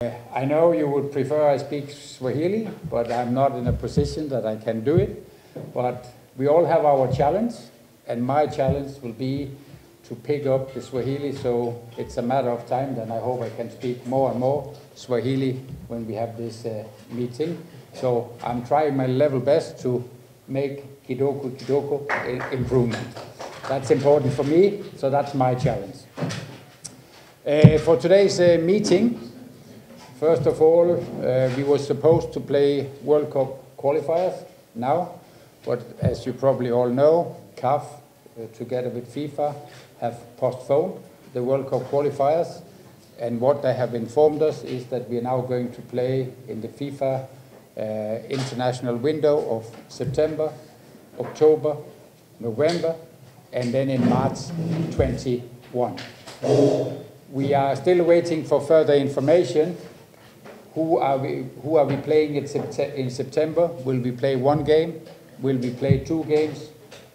I know you would prefer I speak Swahili, but I'm not in a position that I can do it. But we all have our challenge, and my challenge will be to pick up the Swahili, so it's a matter of time. Then I hope I can speak more and more Swahili when we have this meeting. So I'm trying my level best to make 𝘄𝘂𝘄𝘄𝗄 improvement. That's important for me, so that's my challenge. For today's meeting, first of all, we were supposed to play World Cup qualifiers now, but as you probably all know, CAF, together with FIFA, have postponed the World Cup qualifiers, and what they have informed us is that we are now going to play in the FIFA international window of September, October, November, and then in March 21. We are still waiting for further information. Who are we playing in September? Will we play one game? Will we play two games?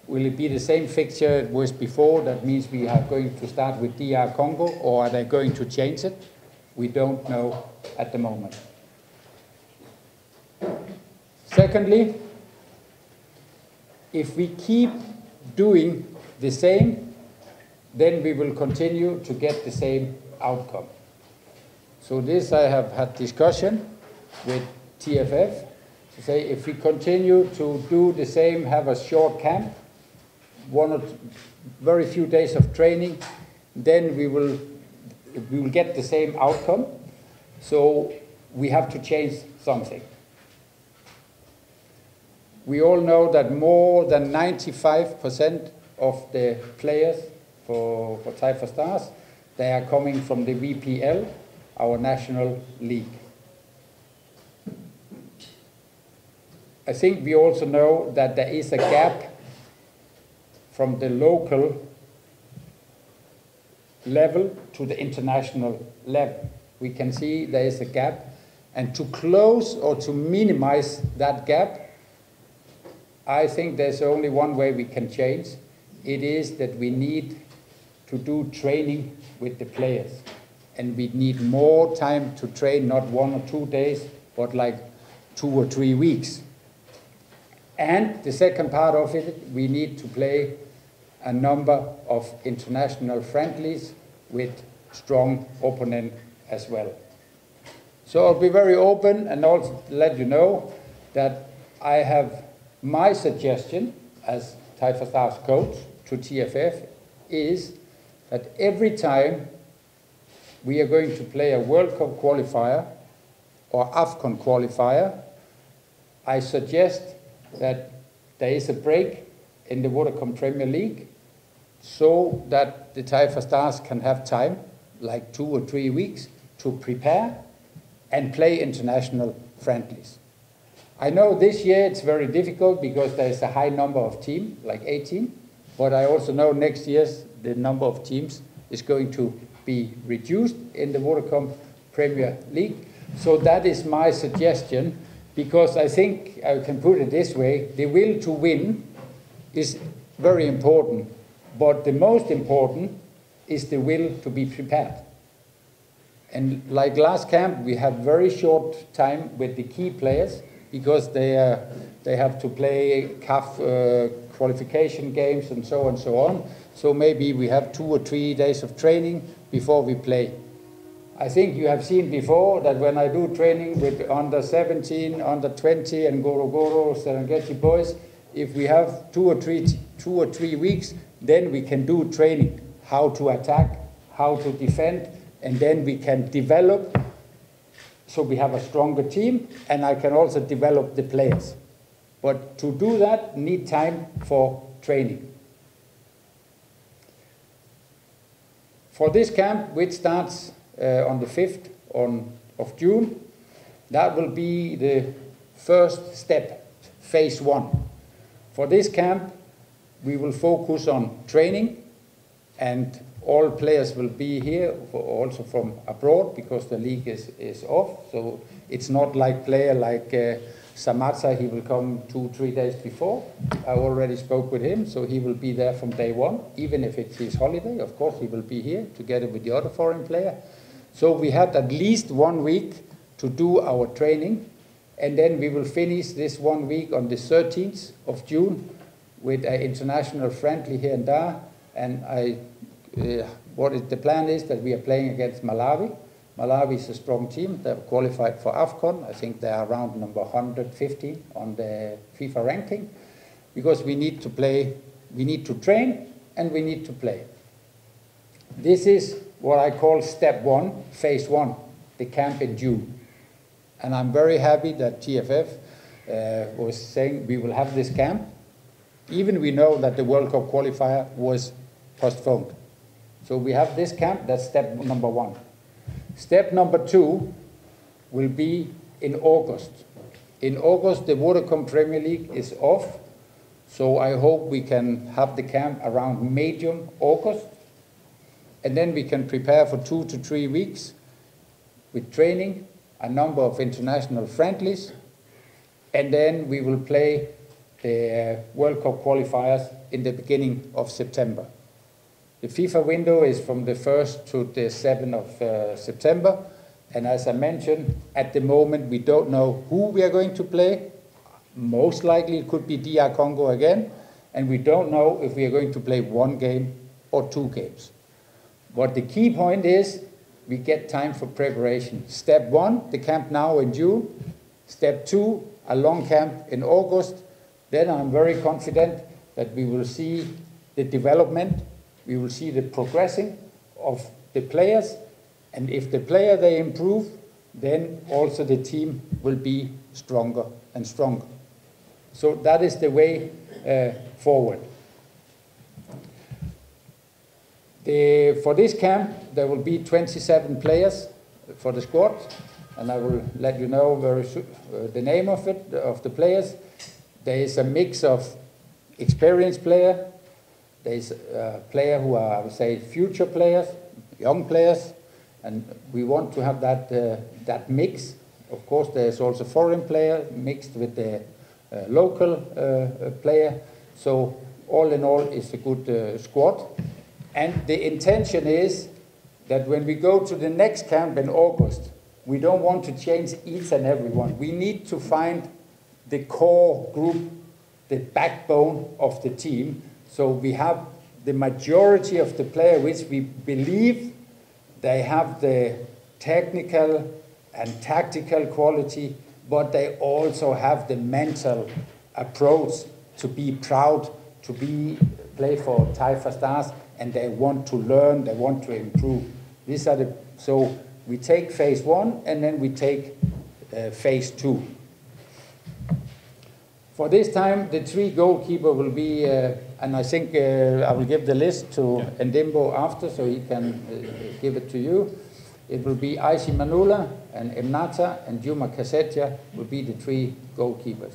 Will it be the same fixture it was before? That means we are going to start with DR Congo, or are they going to change it? We don't know at the moment. Secondly, if we keep doing the same, then we will continue to get the same outcome. So this I have had discussion with TFF to say if we continue to do the same, have a short camp, one or very few days of training, then we will get the same outcome. So we have to change something. We all know that more than 95% of the players for 𝘖𝗎 Stars, they are coming from the VPL, our national league. I think we also know that there is a gap from the local level to the international level. We can see there is a gap, and to close or to minimize that gap, I think there's only one way we can change. It is that we need to do training with the players. And we need more time to train, not 1 or 2 days, but like 2 or 3 weeks. And the second part of it, we need to play a number of international friendlies with strong opponents as well. So I'll be very open and also let you know that I have my suggestion as 𝘖𝗎 Stars coach to TFF is that every time we are going to play a World Cup qualifier or AFCON qualifier, I suggest that there is a break in the Vodacom Premier League so that the 𝘖𝗎 Stars can have time, like 2 or 3 weeks, to prepare and play international friendlies. I know this year it's very difficult because there is a high number of teams, like 18, but I also know next year the number of teams is going to be reduced in the Vodacom Premier League. So that is my suggestion, because I think I can put it this way: the will to win is very important, but the most important is the will to be prepared. And like last camp, we had very short time with the key players because they have to play CAF qualification games and so on. So maybe we have 2 or 3 days of training before we play. I think you have seen before that when I do training with under 17, under 20 and 𝘄𝘂𝘄𝘄 Serengeti boys, if we have 2 or 3 weeks, then we can do training, how to attack, how to defend, and then we can develop so we have a stronger team, and I can also develop the players. But to do that, need time for training. For this camp, which starts on the 5th of June, that will be the first step, phase 1. For this camp, we will focus on training, and all players will be here, also from abroad, because the league is off. So it's not like player like Samatta, he will come 2 or 3 days before. I already spoke with him, so he will be there from day one, even if it's his holiday. Of course, he will be here together with the other foreign player. So we had at least 1 week to do our training, and then we will finish this 1 week on the 13th of June with an international friendly here in Dar. And the plan is that we are playing against Malawi. Malawi is a strong team. They've qualified for AFCON. I think they are around number 150 on the FIFA ranking, because we need to play, we need to train, and we need to play. This is what I call step one, phase one, the camp in June. And I'm very happy that TFF was saying we will have this camp, even we know that the World Cup qualifier was postponed. So we have this camp, that's step number one. Step number two will be in August. In August, the Vodacom Premier League is off, so I hope we can have the camp around medium August, and then we can prepare for 2 to 3 weeks with training, a number of international friendlies, and then we will play the World Cup qualifiers in the beginning of September. The FIFA window is from the 1st to the 7th of September, and as I mentioned, at the moment we don't know who we are going to play. Most likely it could be DR Congo again, and we don't know if we are going to play 1 game or 2 games. But the key point is we get time for preparation. Step one, the camp now in June. Step two, a long camp in August. Then I'm very confident that we will see the development, we will see the progressing of the players, and if the player they improve, then also the team will be stronger and stronger. So that is the way forward. For this camp, there will be 27 players for the squad, and I will let you know very soon the name of the players. There is a mix of experienced players. There is a player who are, I would say, future players, young players, and we want to have that mix. Of course, there is also foreign player mixed with the local player. So all in all, it's a good squad. And the intention is that when we go to the next camp in August, we don't want to change each and every one. We need to find the core group, the backbone of the team. So we have the majority of the players which we believe they have the technical and tactical quality, but they also have the mental approach to be proud, to play for Taifa Stars, and they want to learn, they want to improve. These are so we take phase one, and then we take phase two. For this time, the 3 goalkeepers will be, and I think I will give the list to Ndimbo after, so he can give it to you. It will be Aishi Manula and Emnata and Juma Kasetia will be the 3 goalkeepers.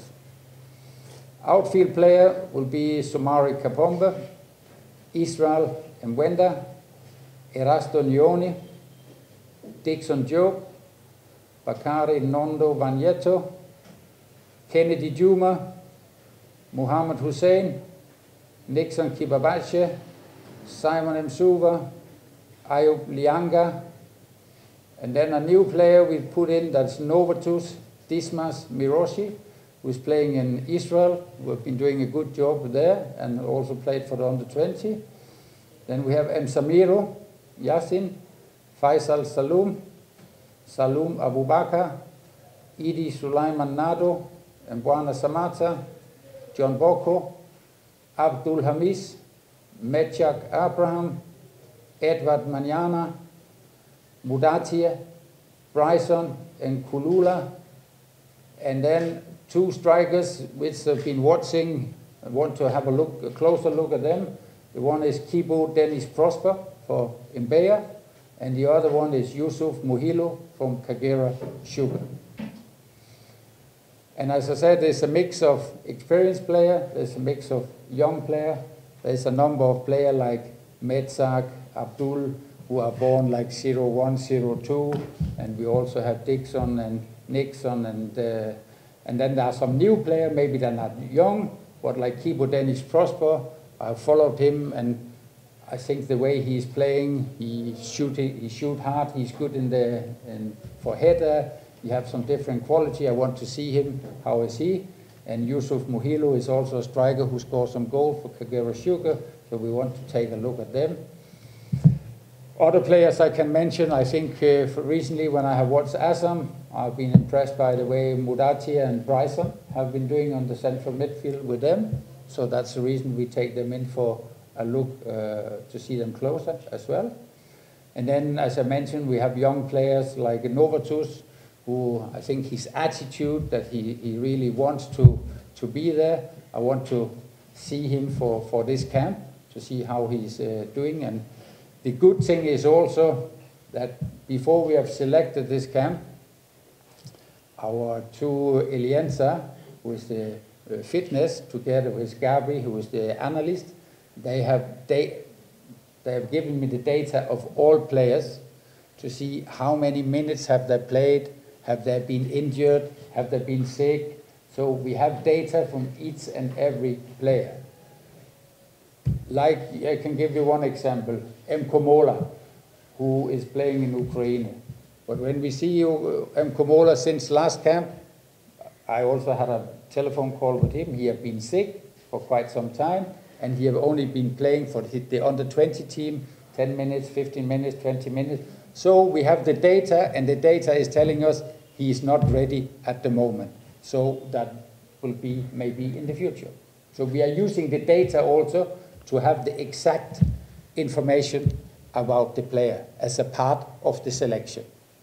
Outfield player will be Somari Kapombe, Israel Mwenda, Erasto Nyoni, Dixon Job, Bakari Nondo Vanyeto, Kennedy Juma, Mohammed Hussein, Nixon Kibabache, Simon Msuva, Ayub Lianga, and then a new player we put in, that's Novatus Dismas Miroshi, who's playing in Israel, who have been doing a good job there and also played for the under-20. Then we have Msamiro Yassin, Faisal Salum, Salum Abubakar, Idi Sulaiman Nado, Mbwana Samata, John Boko, Abdul Hamis, Mechak Abraham, Edward Manyana, Mudatia, Bryson, and Kulula, and then 2 strikers which have been watching and want to have a closer look at them. The one is Kibo Dennis Prosper for MBEYA, and the other one is Yusuf Muhilo from Kagera Sugar. And as I said, there's a mix of experienced players, there's a mix of young players, there's a number of players like Metzak, Abdul, who are born like 01, 02, and we also have Dixon and Nixon, and then there are some new players, maybe they're not young, but like Kibo Dennis Prosper, I followed him, and I think the way he's playing, he shoot hard, he's good for header, he has some different quality. I want to see him, how is he? And Yusuf Muhilu is also a striker who scored some goals for 𝘄𝑗𝒂🔂, so we want to take a look at them. Other players I can mention, I think recently when I have watched Assam, I've been impressed by the way Mudatia and Bryson have been doing on the central midfield with them. So that's the reason we take them in for a look to see them closer as well. And then, as I mentioned, we have young players like Novatus, who I think his attitude that he really wants to be there. I want to see him for this camp, to see how he's doing. And the good thing is also that before we have selected this camp, our two Elienza, who is the fitness, together with Gabi, who is the analyst, they have given me the data of all players to see how many minutes have they played, have they been injured, have they been sick. So we have data from each and every player. Like, I can give you one example, 𝘄𝘀𝘄𝑄𝗳, who is playing in Ukraine. But when we see 𝘄𝘀𝘄𝑄𝗳 since last camp, I also had a telephone call with him. He had been sick for quite some time, and he had only been playing for the under-20 team, 10 minutes, 15 minutes, 20 minutes. So we have the data, and the data is telling us he is not ready at the moment. So that will be maybe in the future. So we are using the data also to have the exact information about the player as a part of the selection.